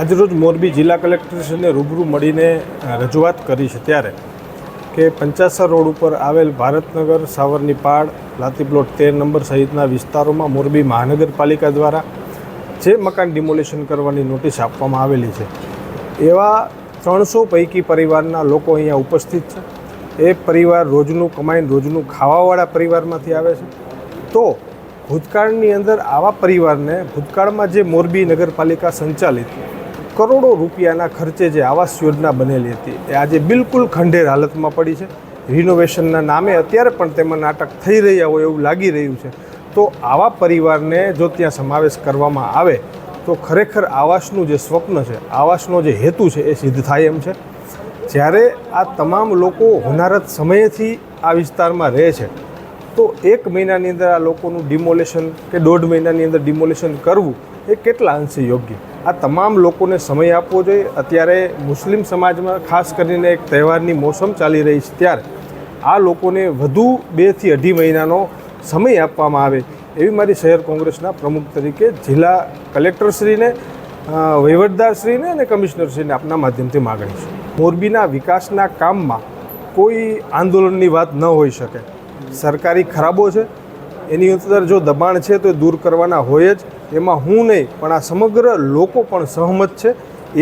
આજરોજ મોરબી જિલ્લા કલેક્ટરશ્રીને રૂબરૂ મળીને રજૂઆત કરી છે ત્યારે કે પંચાસર રોડ ઉપર આવેલ ભારતનગર, સાવરની પાડ, લાતી પ્લોટ 13 નંબર સહિતના વિસ્તારોમાં મોરબી મહાનગરપાલિકા દ્વારા જે મકાન ડિમોલિશન કરવાની નોટિસ આપવામાં આવેલી છે એવા 300 પૈકી પરિવારના લોકો અહીંયા ઉપસ્થિત છે. એ પરિવાર રોજનું કમાઈને રોજનું ખાવાવાળા પરિવારમાંથી આવે છે. તો ભૂતકાળની અંદર આવા પરિવારને ભૂતકાળમાં જે મોરબી નગરપાલિકા સંચાલિત કરોડો રૂપિયાના ખર્ચે જે આવાસ યોજના બનેલી હતી એ આજે બિલકુલ ખંડેર હાલતમાં પડી છે. રિનોવેશનના નામે અત્યારે પણ તેમાં નાટક થઈ રહ્યા હોય એવું લાગી રહ્યું છે. તો આવા પરિવારને જો ત્યાં સમાવેશ કરવામાં આવે તો ખરેખર આવાસનું જે સ્વપ્ન છે, આવાસનો જે હેતુ છે એ સિદ્ધ થાય એમ છે. જ્યારે આ તમામ લોકો હોનારત સમયથી આ વિસ્તારમાં રહે છે તો 1 મહિનાની અંદર આ લોકોનું ડિમોલેશન કે 1.5 મહિનાની અંદર ડિમોલેશન કરવું એ કેટલા અંશે યોગ્ય? આ તમામ લોકોને સમય આપવો જોઈએ. અત્યારે મુસ્લિમ સમાજમાં ખાસ કરીને એક તહેવારની મોસમ ચાલી રહી છે ત્યારે આ લોકોને વધુ 2 થી 2.5 મહિનાનો સમય આપવામાં આવે એવી મારી શહેર કોંગ્રેસના પ્રમુખ તરીકે જિલ્લા કલેક્ટરશ્રીને, વહીવટદારશ્રીને અને કમિશનરશ્રીને આપના માધ્યમથી માગણી છે. મોરબીના વિકાસના કામમાં કોઈ આંદોલનની વાત ન હોઈ શકે. સરકારી ખરાબો છે એની અંદર જો દબાણ છે તો એ દૂર કરવાના હોય જ. એમાં હું નહીં પણ આ સમગ્ર લોકો પણ સહમત છે.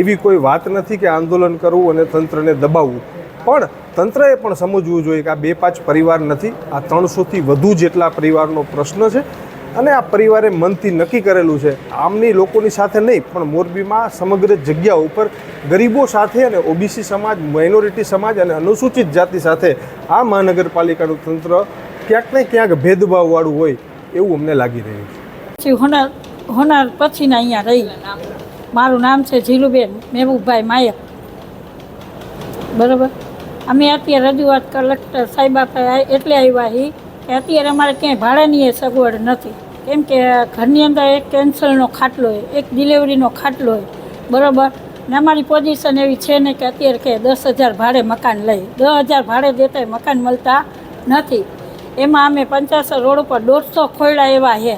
એવી કોઈ વાત નથી કે આંદોલન કરવું અને તંત્રને દબાવવું. પણ તંત્રએ પણ સમજવું જોઈએ કે આ 2-5 પરિવાર નથી, આ 300થી વધુ જેટલા પરિવારનો પ્રશ્ન છે અને આ પરિવારે મનથી નક્કી કરેલું છે. આમની લોકોની સાથે નહીં પણ મોરબીમાં સમગ્ર જગ્યા ઉપર ગરીબો સાથે અને ઓબીસી સમાજ, માઇનોરિટી સમાજ અને અનુસૂચિત જાતિ સાથે આ મહાનગરપાલિકાનું તંત્ર ક્યાંક ને ક્યાંક ભેદભાવવાળું હોય એવું અમને લાગી રહ્યું છે. હોનાર પછીના અહીંયા રહી. મારું નામ છે જીલુબેન મહેબૂબભાઈ માયક. બરાબર. અમે અત્યારે રજૂઆત કલેક્ટર સાહેબ આપણે એટલે આવ્યા છીએ કે અત્યારે અમારે ક્યાંય ભાડાની સગવડ નથી. કેમ કે ઘરની અંદર એક કેન્સરનો ખાટલો હોય, એક ડિલિવરીનો ખાટલો હોય. બરાબર. ને અમારી પોઝિશન એવી છે ને કે અત્યારે કે 10,000 ભાડે મકાન લઈ, 10,000 ભાડે દેતાય મકાન મળતા નથી. એમાં અમે પંચાસર રોડ ઉપર 150 ખોયડા એવા છે.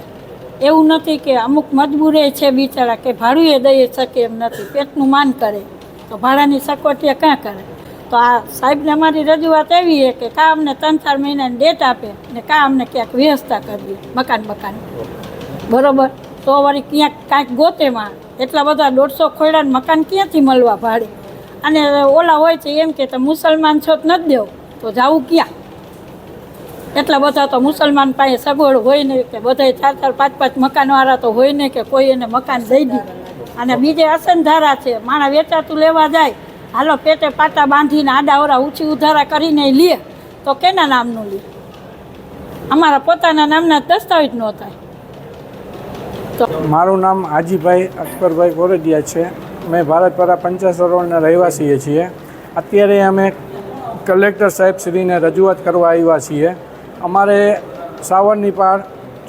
એવું નથી કે અમુક મજબૂરી છે બિચારા કે ભાડું એ દઈ શકે એમ નથી, પેટનું માન કરે તો ભાડાની સગવડ ક્યાં કરે. તો આ સાહેબને અમારી રજૂઆત એવી છે કે કાં અમને 3-4 મહિનાની ડેટ આપે ને કાં અમને ક્યાંક વ્યવસ્થા કરવી મકાન. બરાબર. તો વળી ક્યાંક કાંઈક ગોતેમાં એટલા બધા 150 ખોયડાને મકાન ક્યાંથી મળવા ભાડે? અને ઓલા હોય છે એમ કે તમે મુસલમાન છો તો નથી દેવો તો જાવું ક્યાં? એટલા બધા તો મુસલમાન પાસે સગવડ હોય ને કે બધા 4-4, 5-5 મકાનવાળા તો હોય ને કે કોઈ એને મકાન દઈ દે. અને બીજે અસનધારા છે, માણા વેચાતું લેવા જાય, હાલો પેટે પાટા બાંધીને આડાવરા ઊંચી ઉધારા કરીને લે તો કેના નામનું લે? અમારા પોતાના નામના દસ્તાવેજ ન થાય. મારું નામ હાજીભાઈ અકબરભાઈ કોરડિયા છે. મેં ભારતપરા પંચાસર રોડના રહેવાસીએ છીએ. અત્યારે અમે કલેક્ટર સાહેબશ્રીને રજૂઆત કરવા આવ્યા છીએ. અમારે સાવરની પાડ,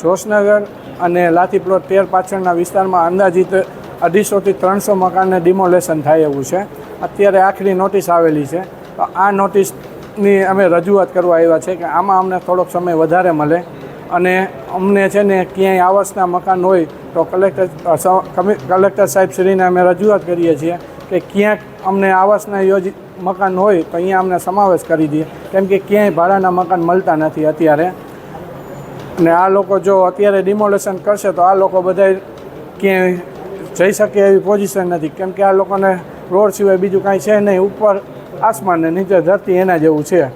જોશનગર અને લાથી પ્લોટ 13 પાછળના વિસ્તારમાં અંદાજિત 250 થી 300 મકાનને ડિમોલેશન થાય એવું છે. અત્યારે આખરી નોટિસ આવેલી છે. તો આ નોટિસની અમે રજૂઆત કરવા આવ્યા છે કે આમાં અમને થોડોક સમય વધારે મળે અને અમને છે ને ક્યાંય આવાસના મકાન હોય તો કલેક્ટર સાહેબશ્રીને અમે રજૂઆત કરીએ છીએ કે ક્યાંક અમને આવાસના મકાન હોય તો અહીંયા અમને સમાવેશ કરી દઈએ. કેમ કે ક્યાંય ભાડાના મકાન મળતા નથી અત્યારે. અને આ લોકો જો અત્યારે ડિમોલેશન કરશે તો આ લોકો બધા ક્યાંય જઈ શકે એવી પોઝિશન નથી. કેમ કે આ લોકોને રોડ સિવાય બીજું કાંઈ છે નહીં. ઉપર આસમાન ને નીચે ધરતી એના જેવું છે.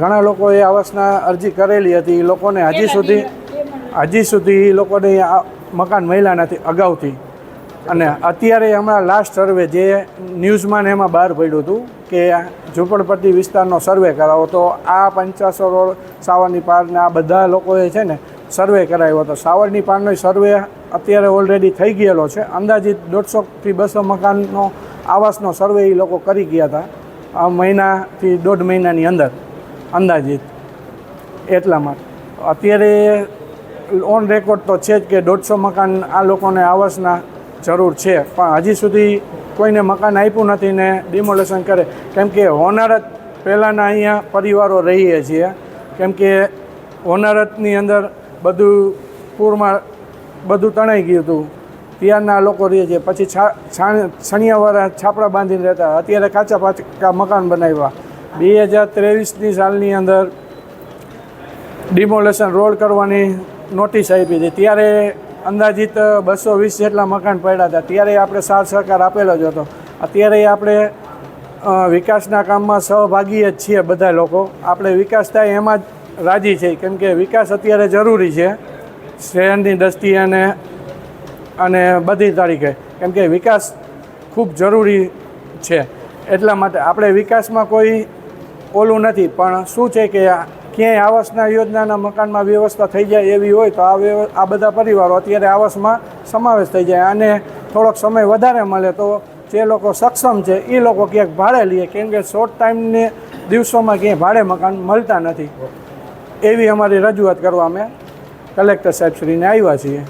ઘણા લોકોએ આવાસના અરજી કરેલી હતી. એ લોકોને હજી સુધી એ લોકોને મકાન મળ્યા નથી અગાઉથી. અને અત્યારે હમણાં લાસ્ટ સર્વે જે ન્યૂઝમાં ને એમાં બહાર પડ્યું હતું કે ઝૂંપડપટ્ટી વિસ્તારનો સર્વે કરાવો તો આ 50 રોડ, સાવરની પાડને આ બધા લોકોએ છે ને સર્વે કરાવ્યો હતો. સાવરની પાડનો સર્વે અત્યારે ઓલરેડી થઈ ગયેલો છે. અંદાજિત 150 થી 200 મકાનનો આવાસનો સર્વે એ લોકો કરી ગયા હતા આ મહિનાથી 1.5 મહિનાની અંદર અંદાજિત. એટલા માટે અત્યારે ઓન રેકોર્ડ તો છે જ કે 150 મકાન આ લોકોને આવાસના જરૂર છે. પણ હજી સુધી કોઈને મકાન આપ્યું નથી ને ડિમોલેશન કરે. કેમ કે હોનારત પહેલાંના અહીંયા પરિવારો રહીએ છીએ. કેમ કે હોનારતની અંદર બધું પૂરમાં બધું તણાઈ ગયું હતું. ત્યારના લોકો રહે છે. પછી છણિયાવાળા છાપરા બાંધીને રહેતા, અત્યારે કાચા પાકા મકાન બનાવ્યા. 2023ની સાલની અંદર ડિમોલેશન રોડ કરવાની નોટિસ આપી હતી. ત્યારે અંદાજિત 220 જેટલા મકાન પડ્યા હતા. ત્યારે આપણે સાથ સહકાર આપેલો જ હતો. અત્યારે આપણે વિકાસના કામમાં સહભાગી જ છીએ બધા લોકો. આપણે વિકાસ થાય એમાં જ રાજી છીએ, કેમ કે વિકાસ અત્યારે જરૂરી છે શહેરની દ્રષ્ટિએ અને બધી તારીખે, કેમ કે વિકાસ ખૂબ જરૂરી છે. એટલા માટે આપણે વિકાસમાં કોઈ ઓલું નથી, પણ શું છે કે ક્યાંય આવાસના યોજનાના મકાનમાં વ્યવસ્થા થઈ જાય એવી હોય તો આ બધા પરિવારો અત્યારે આવાસમાં સમાવેશ થઈ જાય અને થોડોક સમય વધારે મળે તો જે લોકો સક્ષમ છે એ લોકો ક્યાંક ભાડે લે, કેમ કે શોર્ટ ટાઈમને દિવસોમાં ક્યાંય ભાડે મકાન મળતા નથી. એવી અમારી રજૂઆત કરવા અમે કલેક્ટર સાહેબશ્રીને આવ્યા છીએ.